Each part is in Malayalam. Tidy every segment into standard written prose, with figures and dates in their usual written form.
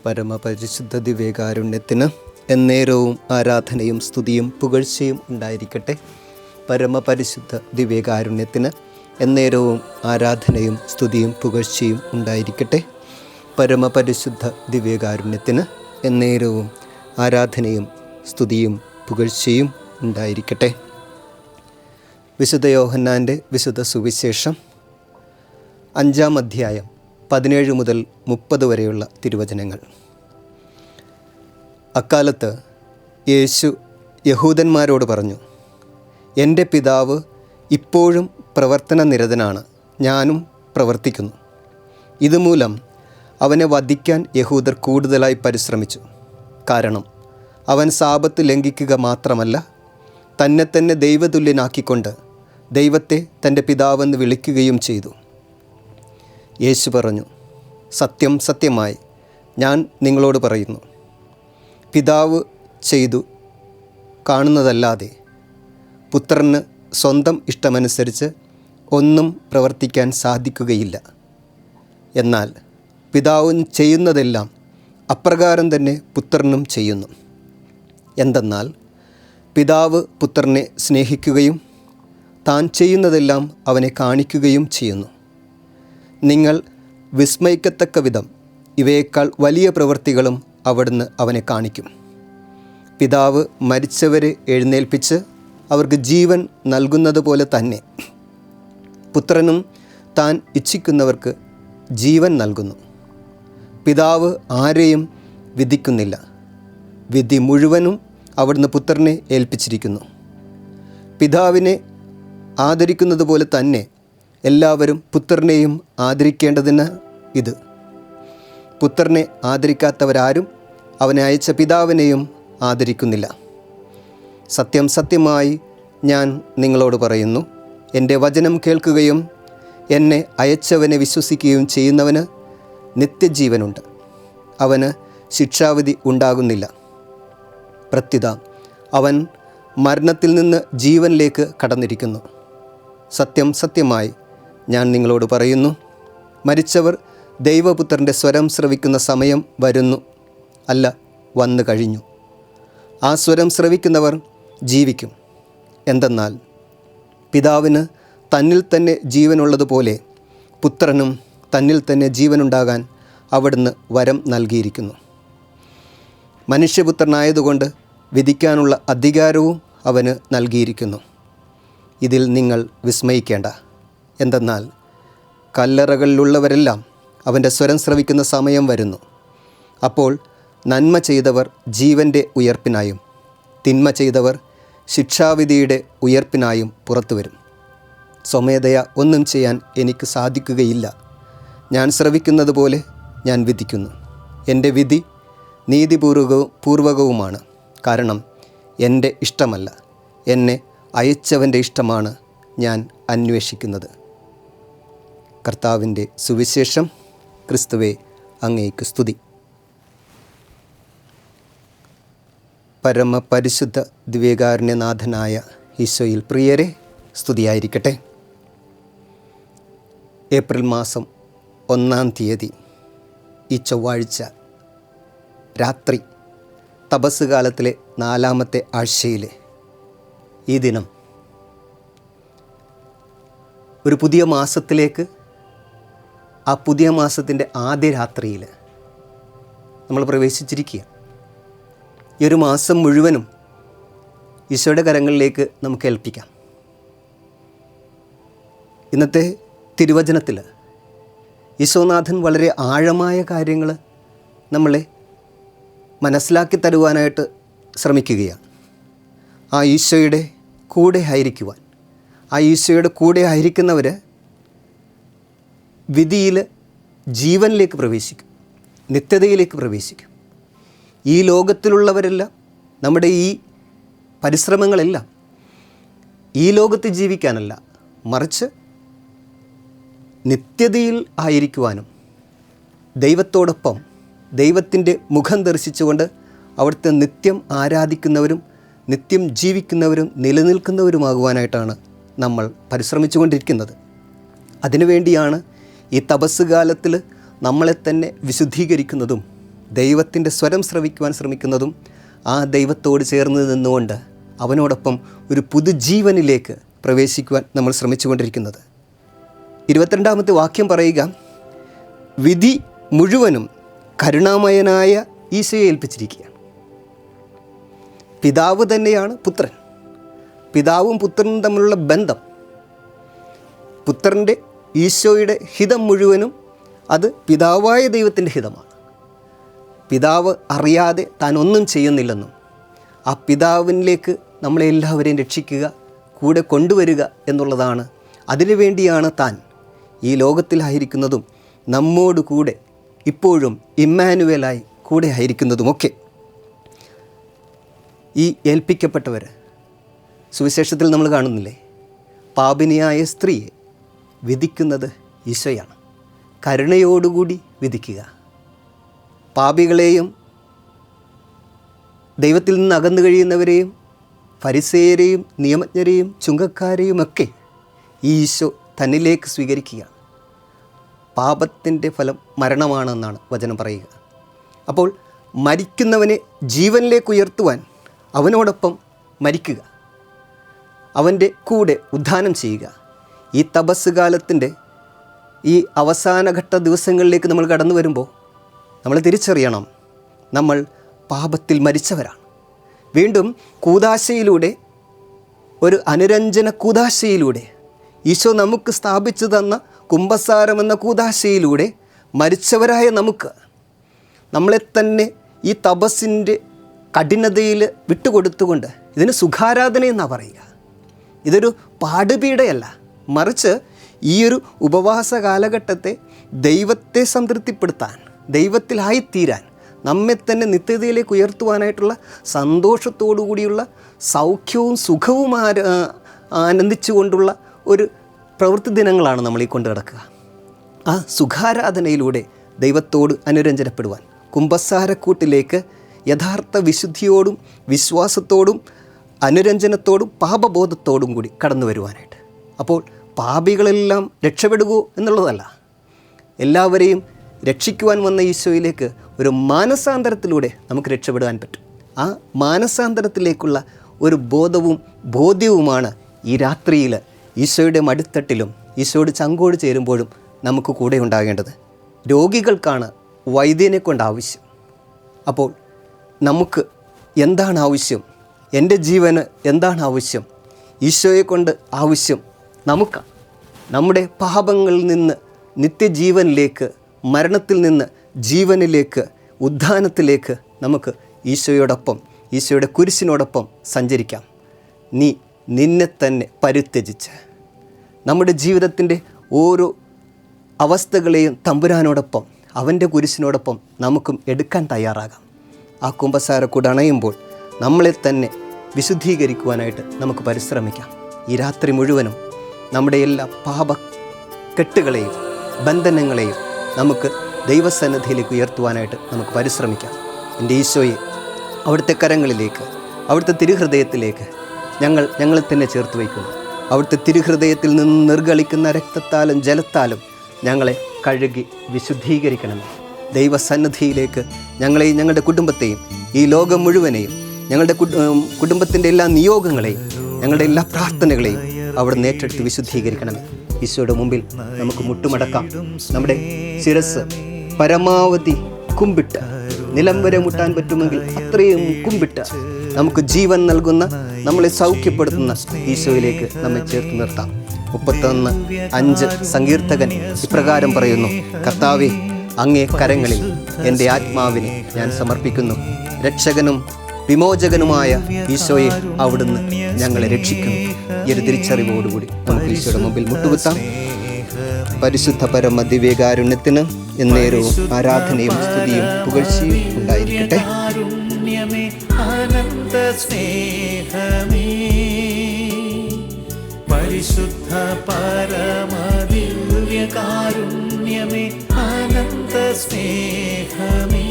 പരമപരിശുദ്ധ ദിവ്യകാരുണ്യത്തിന് എന്നേരവും ആരാധനയും സ്തുതിയും പുകഴ്ചയും ഉണ്ടായിരിക്കട്ടെ. പരമപരിശുദ്ധ ദിവ്യകാരുണ്യത്തിന് എന്നേരവും ആരാധനയും സ്തുതിയും പുകഴ്ചയും ഉണ്ടായിരിക്കട്ടെ. പരമപരിശുദ്ധ ദിവ്യകാരുണ്യത്തിന് എന്നേരവും ആരാധനയും സ്തുതിയും പുകഴ്ചയും ഉണ്ടായിരിക്കട്ടെ. വിശുദ്ധ യോഹന്നാൻ്റെ വിശുദ്ധ സുവിശേഷം 5-ാം അധ്യായം 17 മുതൽ 30 വരെയുള്ള തിരുവചനങ്ങൾ. അക്കാലത്ത് യേശു യഹൂദന്മാരോട് പറഞ്ഞു, എൻ്റെ പിതാവ് ഇപ്പോഴും പ്രവർത്തന നിരതനാണ്, ഞാനും പ്രവർത്തിക്കുന്നു. ഇതുമൂലം അവനെ വധിക്കാൻ യഹൂദർ കൂടുതലായി പരിശ്രമിച്ചു. കാരണം അവൻ സാബത്ത് ലംഘിക്കുക മാത്രമല്ല, തന്നെ ദൈവതുല്യനാക്കിക്കൊണ്ട് ദൈവത്തെ തൻ്റെ പിതാവെന്ന് വിളിക്കുകയും ചെയ്തു. യേശു പറഞ്ഞു, സത്യം സത്യമായി ഞാൻ നിങ്ങളോട് പറയുന്നു, പിതാവ് ചെയ്തു കാണുന്നതല്ലാതെ പുത്രന് സ്വന്തം ഇഷ്ടമനുസരിച്ച് ഒന്നും പ്രവർത്തിക്കാൻ സാധിക്കുകയില്ല. എന്നാൽ പിതാവ് ചെയ്യുന്നതെല്ലാം അപ്രകാരം തന്നെ പുത്രനും ചെയ്യുന്നു. എന്തെന്നാൽ പിതാവ് പുത്രനെ സ്നേഹിക്കുകയും താൻ ചെയ്യുന്നതെല്ലാം അവനെ കാണിക്കുകയും ചെയ്യുന്നു. നിങ്ങൾ വിസ്മയിക്കത്തക്ക വിധം ഇവയേക്കാൾ വലിയ പ്രവൃത്തികളും അവിടുന്ന് അവനെ കാണിക്കും. പിതാവ് മരിച്ചവരെ എഴുന്നേൽപ്പിച്ച് അവർക്ക് ജീവൻ നൽകുന്നത് പോലെ തന്നെ പുത്രനും താൻ ഇച്ഛിക്കുന്നവർക്ക് ജീവൻ നൽകുന്നു. പിതാവ് ആരെയും വിധിക്കുന്നില്ല, വിധി മുഴുവനും അവിടുന്ന് പുത്രനെ ഏൽപ്പിച്ചിരിക്കുന്നു. പിതാവിനെ ആദരിക്കുന്നത് പോലെ തന്നെ എല്ലാവരും പുത്രനെയും ആദരിക്കേണ്ടതിന് ഇത്. പുത്രനെ ആദരിക്കാത്തവരാരും അവനെ അയച്ച പിതാവിനെയും ആദരിക്കുന്നില്ല. സത്യം സത്യമായി ഞാൻ നിങ്ങളോട് പറയുന്നു, എൻ്റെ വചനം കേൾക്കുകയും എന്നെ അയച്ചവനെ വിശ്വസിക്കുകയും ചെയ്യുന്നവന് നിത്യജീവനുണ്ട്, അവന് ശിക്ഷാവിധി ഉണ്ടാകുന്നില്ല. പ്രത്യുത അവൻ മരണത്തിൽ നിന്ന് ജീവനിലേക്ക് കടന്നിരിക്കുന്നു. സത്യം സത്യമായി ഞാൻ നിങ്ങളോട് പറയുന്നു, മരിച്ചവർ ദൈവപുത്രൻ്റെ സ്വരം ശ്രവിക്കുന്ന സമയം വരുന്നു, അല്ല വന്നു കഴിഞ്ഞു. ആ സ്വരം ശ്രവിക്കുന്നവർ ജീവിക്കും. എന്തെന്നാൽ പിതാവിന് തന്നിൽ തന്നെ ജീവനുള്ളതുപോലെ പുത്രനും തന്നിൽ തന്നെ ജീവനുണ്ടാകാൻ അവിടുന്ന് വരം നൽകിയിരിക്കുന്നു. മനുഷ്യപുത്രനായതുകൊണ്ട് വിധിക്കാനുള്ള അധികാരവും അവന് നൽകിയിരിക്കുന്നു. ഇതിൽ നിങ്ങൾ വിസ്മയിക്കേണ്ട. എന്തെന്നാൽ കല്ലറകളിലുള്ളവരെല്ലാം അവൻ്റെ സ്വരം ശ്രവിക്കുന്ന സമയം വരുന്നു. അപ്പോൾ നന്മ ചെയ്തവർ ജീവൻ്റെ ഉയർപ്പിനായും തിന്മ ചെയ്തവർ ശിക്ഷാവിധിയുടെ ഉയർപ്പിനായും പുറത്തു വരും. സ്വമേധയാ ഒന്നും ചെയ്യാൻ എനിക്ക് സാധിക്കുകയില്ല. ഞാൻ ശ്രവിക്കുന്നത് പോലെ ഞാൻ വിധിക്കുന്നു. എൻ്റെ വിധി നീതിപൂർവകവുമാണ്. കാരണം എൻ്റെ ഇഷ്ടമല്ല, എന്നെ അയച്ചവൻ്റെ ഇഷ്ടമാണ് ഞാൻ അന്വേഷിക്കുന്നത്. കർത്താവിൻ്റെ സുവിശേഷം. ക്രിസ്തുവേ, അങ്ങേക്ക് സ്തുതി. പരമപരിശുദ്ധ ദിവ്യകാരുണ്യനാഥനായ ഈശോയിൽ പ്രിയരെ, സ്തുതിയായിരിക്കട്ടെ. ഏപ്രിൽ മാസം 1-ാം തീയതി ഈ ചൊവ്വാഴ്ച രാത്രി, തപസ് കാലത്തിലെ 4-ാമത്തെ ആഴ്ചയിലെ ഈ ദിനം ഒരു പുതിയ മാസത്തിലേക്ക്, ആ പുതിയ മാസത്തിൻ്റെ ആദ്യ രാത്രിയിൽ നമ്മൾ പ്രവേശിച്ചിരിക്കുക. ഈ ഒരു മാസം മുഴുവനും ഈശോയുടെ കരങ്ങളിലേക്ക് നമുക്ക് ഏൽപ്പിക്കാം. ഇന്നത്തെ തിരുവചനത്തിൽ ഈശോനാഥൻ വളരെ ആഴമായ കാര്യങ്ങൾ നമ്മളെ മനസ്സിലാക്കി തരുവാനായിട്ട് ശ്രമിക്കുകയാണ്. ആ ഈശോയുടെ കൂടെ ആയിരിക്കുവാൻ, ആ ഈശോയുടെ കൂടെ ആയിരിക്കുന്നവർ വിധിയിൽ ജീവനിലേക്ക് പ്രവേശിക്കും, നിത്യതയിലേക്ക് പ്രവേശിക്കും. ഈ ലോകത്തിലുള്ളവരെല്ലാം, നമ്മുടെ ഈ പരിശ്രമങ്ങളെല്ലാം ഈ ലോകത്ത് ജീവിക്കാനല്ല, മറിച്ച് നിത്യതയിൽ ആയിരിക്കുവാനും ദൈവത്തോടൊപ്പം ദൈവത്തിൻ്റെ മുഖം ദർശിച്ചുകൊണ്ട് അവിടുത്തെ നിത്യം ആരാധിക്കുന്നവരും നിത്യം ജീവിക്കുന്നവരും നിലനിൽക്കുന്നവരുമാകുവാനായിട്ടാണ് നമ്മൾ പരിശ്രമിച്ചു കൊണ്ടിരിക്കുന്നത്. അതിനുവേണ്ടിയാണ് ഈ തപസ് കാലത്തിൽ നമ്മളെ തന്നെ വിശുദ്ധീകരിക്കുന്നതും ദൈവത്തിൻ്റെ സ്വരം ശ്രവിക്കുവാൻ ശ്രമിക്കുന്നതും ആ ദൈവത്തോട് ചേർന്ന് നിന്നുകൊണ്ട് അവനോടൊപ്പം ഒരു പുതുജീവനിലേക്ക് പ്രവേശിക്കുവാൻ നമ്മൾ ശ്രമിച്ചുകൊണ്ടിരിക്കുന്നത്. 22-ാമത്തെ വാക്യം പറയുക, വിധി മുഴുവനും കരുണാമയനായ ഈശോയെ ഏൽപ്പിച്ചിരിക്കുകയാണ്. പിതാവ് തന്നെയാണ് പുത്രൻ. പിതാവും പുത്രനും തമ്മിലുള്ള ബന്ധം, പുത്രൻ്റെ ഈശോയുടെ ഹിതം മുഴുവനും അത് പിതാവായ ദൈവത്തിൻ്റെ ഹിതമാണ്. പിതാവ് അറിയാതെ താൻ ഒന്നും ചെയ്യുന്നില്ലെന്നും ആ പിതാവിലേക്ക് നമ്മളെ എല്ലാവരെയും രക്ഷിക്കുക, കൂടെ കൊണ്ടുവരിക എന്നുള്ളതാണ്. അതിനുവേണ്ടിയാണ് താൻ ഈ ലോകത്തിലായിരിക്കുന്നതും നമ്മോട് കൂടെ ഇപ്പോഴും ഇമ്മാനുവേലായി കൂടെ ആയിരിക്കുന്നതുമൊക്കെ. ഈ ഏൽപ്പിക്കപ്പെട്ടവർ സുവിശേഷത്തിൽ നമ്മൾ കാണുന്നില്ലേ, പാപിനിയായ സ്ത്രീയെ വിധിക്കുന്നത് ഈശോയാണ്. കരുണയോടുകൂടി വിധിക്കുക. പാപികളെയും ദൈവത്തിൽ നിന്ന് അകന്നു കഴിയുന്നവരെയും ഫരിസേയരെയും നിയമജ്ഞരെയും ചുങ്കക്കാരെയുമൊക്കെ ഈ ഈശോ തന്നിലേക്ക് സ്വീകരിക്കുക. പാപത്തിൻ്റെ ഫലം മരണമാണെന്നാണ് വചനം പറയുക. അപ്പോൾ മരിക്കുന്നവനെ ജീവനിലേക്ക് ഉയർത്തുവാൻ അവനോടൊപ്പം മരിക്കുക, അവൻ്റെ കൂടെ ഉദ്ധാനം ചെയ്യുക. ഈ തപസ് കാലത്തിൻ്റെ ഈ അവസാനഘട്ട ദിവസങ്ങളിലേക്ക് നമ്മൾ കടന്നു വരുമ്പോൾ നമ്മൾ തിരിച്ചറിയണം, നമ്മൾ പാപത്തിൽ മരിച്ചവരാണ്. വീണ്ടും കൂദാശയിലൂടെ, ഒരു അനുരഞ്ജന കൂദാശയിലൂടെ, ഈശോ നമുക്ക് സ്ഥാപിച്ചു തന്ന കുമ്പസാരം എന്ന കൂദാശയിലൂടെ മരിച്ചവരായ നമുക്ക് നമ്മളെ തന്നെ ഈ തപസ്സിൻ്റെ കഠിനതയിൽ വിട്ടുകൊടുത്തുകൊണ്ട്, ഇതിന് സുഖാരാധന എന്നാണ് പറയുക. ഇതൊരു പാടുപീടയല്ല, മറിച്ച് ഈ ഒരു ഉപവാസ കാലഘട്ടത്തെ ദൈവത്തെ സംതൃപ്തിപ്പെടുത്താൻ, ദൈവത്തിലായിത്തീരാൻ, നമ്മെ തന്നെ നിത്യതയിലേക്ക് ഉയർത്തുവാനായിട്ടുള്ള സന്തോഷത്തോടു കൂടിയുള്ള സൗഖ്യവും സുഖവും ആനന്ദിച്ചുകൊണ്ടുള്ള ഒരു പ്രവൃത്തി ദിനങ്ങളാണ് നമ്മൾ ഈ കൊണ്ട് കിടക്കുക. ആ സുഖാരാധനയിലൂടെ ദൈവത്തോട് അനുരഞ്ജനപ്പെടുവാൻ, കുമ്പസാരക്കൂട്ടിലേക്ക് യഥാർത്ഥ വിശുദ്ധിയോടും വിശ്വാസത്തോടും അനുരഞ്ജനത്തോടും പാപബോധത്തോടും കൂടി കടന്നു വരുവാനായിട്ട്. അപ്പോൾ പാപികളെല്ലാം രക്ഷപ്പെടുകയോ എന്നുള്ളതല്ല, എല്ലാവരെയും രക്ഷിക്കുവാൻ വന്ന ഈശോയിലേക്ക് ഒരു മാനസാന്തരത്തിലൂടെ നമുക്ക് രക്ഷപ്പെടാൻ പറ്റും. ആ മാനസാന്തരത്തിലേക്കുള്ള ഒരു ബോധ്യവുമാണ് ഈ രാത്രിയിൽ ഈശോയുടെ മടിത്തട്ടിലും ഈശോയോട് ചങ്കോട് ചേരുമ്പോഴും നമുക്ക് കൂടെ ഉണ്ടാകേണ്ടത്. രോഗികൾക്കാണ് വൈദ്യനെ കൊണ്ട് ആവശ്യം. അപ്പോൾ നമുക്ക് എന്താണ് ആവശ്യം? എൻ്റെ ജീവന് എന്താണ് ആവശ്യം? ഈശോയെ കൊണ്ട് ആവശ്യം നമുക്കാണ്. നമ്മുടെ പാപങ്ങളിൽ നിന്ന് നിത്യജീവനിലേക്ക്, മരണത്തിൽ നിന്ന് ജീവനിലേക്ക്, ഉദ്ധാനത്തിലേക്ക് നമുക്ക് ഈശോയോടൊപ്പം, ഈശോയുടെ കുരിശിനോടൊപ്പം സഞ്ചരിക്കാം. നിന്നെ തന്നെ പരിത്യജിച്ച് നമ്മുടെ ജീവിതത്തിൻ്റെ ഓരോ അവസ്ഥകളെയും തമ്പുരാനോടൊപ്പം, അവൻ്റെ കുരിശിനോടൊപ്പം നമുക്കും എടുക്കാൻ തയ്യാറാകാം. ആ കുമ്പസാരക്കൂട് അണയുമ്പോൾ നമ്മളെ തന്നെ വിശുദ്ധീകരിക്കുവാനായിട്ട് നമുക്ക് പരിശ്രമിക്കാം. ഈ രാത്രി മുഴുവനും നമ്മുടെ എല്ലാ പാപക്കെട്ടുകളെയും ബന്ധനങ്ങളെയും നമുക്ക് ദൈവസന്നിധിയിലേക്ക് ഉയർത്തുവാനായിട്ട് നമുക്ക് പരിശ്രമിക്കാം. എൻ്റെ ഈശോയെ അവിടുത്തെ കരങ്ങളിലേക്ക്, അവിടുത്തെ തിരുഹൃദയത്തിലേക്ക് ഞങ്ങളെ തന്നെ ചേർത്ത് വയ്ക്കുന്നു. അവിടുത്തെ തിരുഹൃദയത്തിൽ നിന്ന് നിർഗളിക്കുന്ന രക്തത്താലും ജലത്താലും ഞങ്ങളെ കഴുകി വിശുദ്ധീകരിക്കണമേ. ദൈവസന്നിധിയിലേക്ക് ഞങ്ങളെയും ഞങ്ങളുടെ കുടുംബത്തെയും ഈ ലോകം മുഴുവനെയും ഞങ്ങളുടെ കുടുംബത്തിൻ്റെ എല്ലാ നിയോഗങ്ങളെയും ഞങ്ങളുടെ എല്ലാ പ്രാർത്ഥനകളെയും അവിടെ ഏറ്റെടുത്ത് വിശുദ്ധീകരിക്കണമേ. ഈശോയുടെ മുമ്പിൽ നമുക്ക് മുട്ടുമടക്കാം. നമ്മുടെ ശിരസ് പരമാവധി കുമ്പിട്ട്, നിലം വരെ മുട്ടാൻ പറ്റുമെങ്കിൽ അത്രയും കുമ്പിട്ട് നമുക്ക് ജീവൻ നൽകുന്ന, നമ്മളെ സൗഖ്യപ്പെടുത്തുന്ന ഈശോയിലേക്ക് നമ്മെ ചേർത്ത് നിർത്താം. 31:5 സങ്കീർത്തകൻ ഇപ്രകാരം പറയുന്നു: കർത്താവേ, അങ്ങേ കരങ്ങളിൽ എൻ്റെ ആത്മാവിനെ ഞാൻ സമർപ്പിക്കുന്നു. രക്ഷകനും വിമോചകനുമായ ഈശോയെ അവിടുന്ന് ഞങ്ങളെ രക്ഷിക്കുന്നു. ഈ ഒരു തിരിച്ചറിവോടുകൂടി നമുക്ക് ഈശോയുടെ മുമ്പിൽ മുട്ടുകുത്താം. പരിശുദ്ധ പരമ ദിവ്യകാരുണ്യത്തിന് എന്നേരവും ആരാധനയും സ്തുതിയും പുകഴ്ചയും ഉണ്ടായിരിക്കട്ടെ. പരിശുദ്ധ പരമ ദിവ്യകാരുണ്യമേ, അനന്ത സ്നേഹമേ.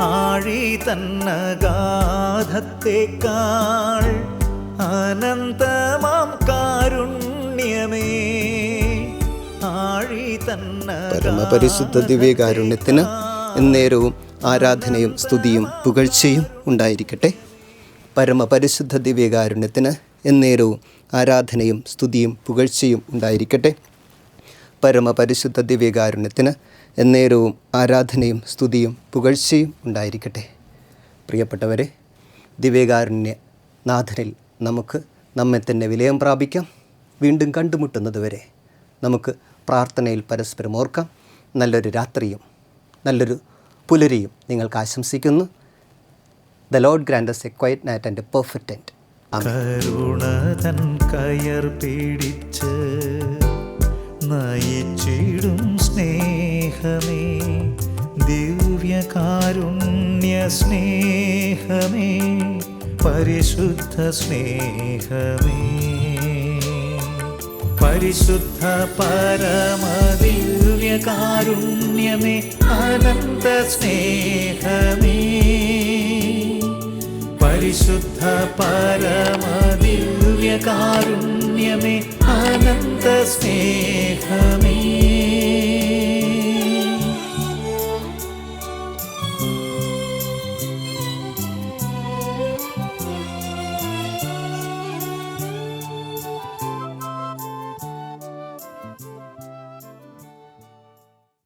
ആഴി തന്നഗാധത്തേക്കാൾ അനന്തമാം കാരുണ്യമേ, ആഴി പരമപരിശുദ്ധ ദിവ്യകാരുണ്യത്തിന് എന്നേരവും ആരാധനയും സ്തുതിയും പുകഴ്ചയും ഉണ്ടായിരിക്കട്ടെ. പരമപരിശുദ്ധ ദിവ്യകാരുണ്യത്തിന് എന്നേരവും ആരാധനയും സ്തുതിയും പുകഴ്ചയും ഉണ്ടായിരിക്കട്ടെ. പരമപരിശുദ്ധ ദിവ്യകാരുണ്യത്തിന് എന്നേരവും ആരാധനയും സ്തുതിയും പുകഴ്ചയും ഉണ്ടായിരിക്കട്ടെ. പ്രിയപ്പെട്ടവരെ, ദിവ്യകാരുണ്യ നാഥനിൽ നമുക്ക് നമ്മെ തന്നെ വിലയം പ്രാപിക്കാം. വീണ്ടും കണ്ടുമുട്ടുന്നത് വരെ നമുക്ക് പ്രാർത്ഥനയിൽ പരസ്പരം ഓർക്കാം. നല്ലൊരു രാത്രിയും നല്ലൊരു പുലരിയും നിങ്ങൾക്ക് ആശംസിക്കുന്നു. The Lord grant us a quiet night and a perfect end. Amen. കരുണതൻ കയർ പിടിച്ച് നയിച്ചിടും സ്നേഹമേ, ദിവ്യകാരുണ്യ സ്നേഹമേ, പരിശുദ്ധ സ്നേഹമേ, പരിശുദ്ധ പരമദിവ്യകാരുണ്യമേ, അനന്ത സ്നേഹമേ, പരിശുദ്ധ പരമദിവ്യകാരുണ്യമേ, അനന്ത സ്നേഹമേ.